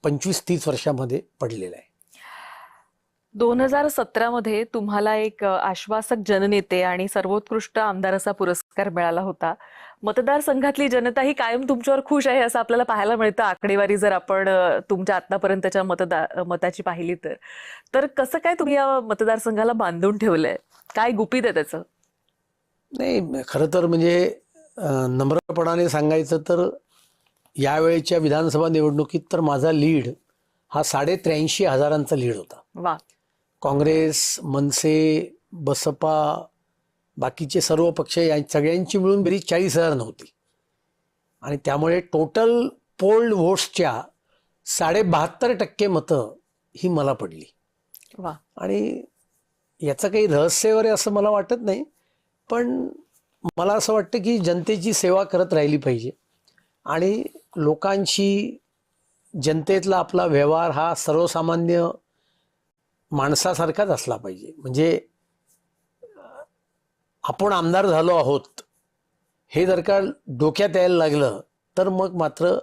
25-30 वर्षामध्ये पडलेला आहे. 2017 मध्ये तुम्हाला एक आश्वासक जननेते आणि सर्वोत्कृष्ट आमदार असा पुरस्कार मिळाला होता. मतदारसंघातली जनता ही कायम तुमच्यावर खुश आहे असं आपल्याला पाहायला मिळतं. आकडेवारी जर आपण तुमच्या आतापर्यंतच्या मताची पाहिली तर कसं काय तुम्ही या मतदारसंघाला बांधून ठेवलंय? काय गुपित आहे त्याचं? नाही, खरं तर म्हणजे नम्रपणाने सांगायचं तर यावेळेच्या विधानसभा निवडणुकीत तर माझा लीड हा 83,000 लीड होता. वा. काँग्रेस, मनसे, बसपा, बाकीचे सर्व पक्ष सगळ्यांची मिळून बेरीज 40,000 नव्हती. आणि त्यामुळे टोटल पोल्ड व्होट्सच्या 72% मतं ही मला पडली. वा. आणि याचं काही रहस्य वगैरे असं मला वाटत नाही, पण मला असं वाटतं की जनतेची सेवा करत राहिली पाहिजे आणि लोकांशी जनतेतला आपला व्यवहार हा सर्वसामान्य माणसासारखाच असला पाहिजे. म्हणजे आपण आमदार झालो आहोत हे जर का डोक्यात यायला लागलं तर मग मात्र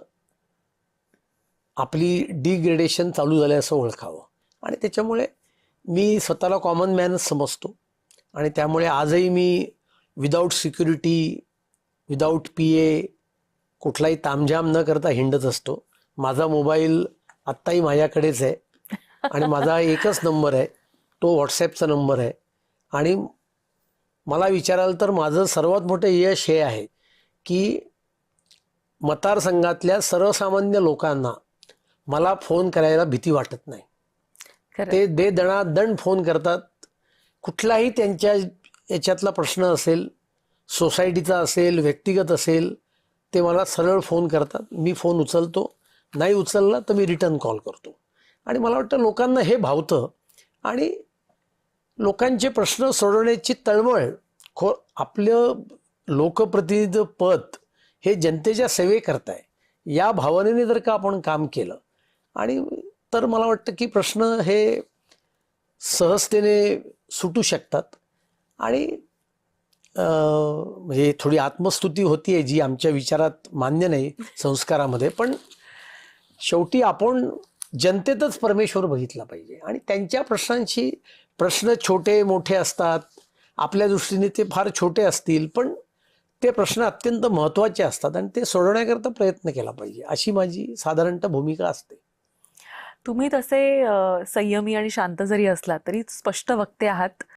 आपली डिग्रेडेशन चालू झाले असं ओळखावं. आणि त्याच्यामुळे मी स्वतःला कॉमन मॅनच समजतो आणि त्यामुळे आजही मी विदाऊट सिक्युरिटी, विदाऊट PA, कुठलाही तामझाम न करता हिंडत असतो. माझा मोबाईल आत्ताही माझ्याकडेच आहे आणि माझा एकच नंबर आहे, तो व्हॉट्सॲपचा नंबर आहे. आणि मला विचाराल तर माझं सर्वात मोठं यश हे आहे की मतदारसंघातल्या सर्वसामान्य लोकांना मला फोन करायला भीती वाटत नाही. ते दणादण फोन करतात. कुठलाही त्यांच्या याच्यातला प्रश्न असेल, सोसायटीचा असेल, व्यक्तिगत असेल, ते मला सरळ फोन करतात. मी फोन उचलतो, नाही उचलला तर मी रिटर्न कॉल करतो. आणि मला वाटतं लोकांना हे भावतं आणि लोकांचे प्रश्न सोडवण्याची तळमळ, आपलं लोकप्रतिनिधी पद हे जनतेच्या सेवेकरता आहे, या भावनेने जर का आपण काम केलं आणि तर मला वाटतं की प्रश्न हे सहजतेने सुटू शकतात. आणि म्हणजे थोडी आत्मस्तुती होतीये जी आमच्या विचारात मान्य नाही, संस्कारामध्ये. पण शेवटी आपण जनतेतच परमेश्वर बघितला पाहिजे आणि त्यांच्या प्रश्नांशी, प्रश्न छोटे मोठे असतात, आपल्या दृष्टीने ते फार छोटे असतील, पण ते प्रश्न अत्यंत महत्त्वाचे असतात आणि ते सोडवण्याकरता प्रयत्न केला पाहिजे, अशी माझी साधारणतः भूमिका असते. तुम्ही तसे संयमी आणि शांत जरी असला तरी स्पष्ट वक्ते आहात.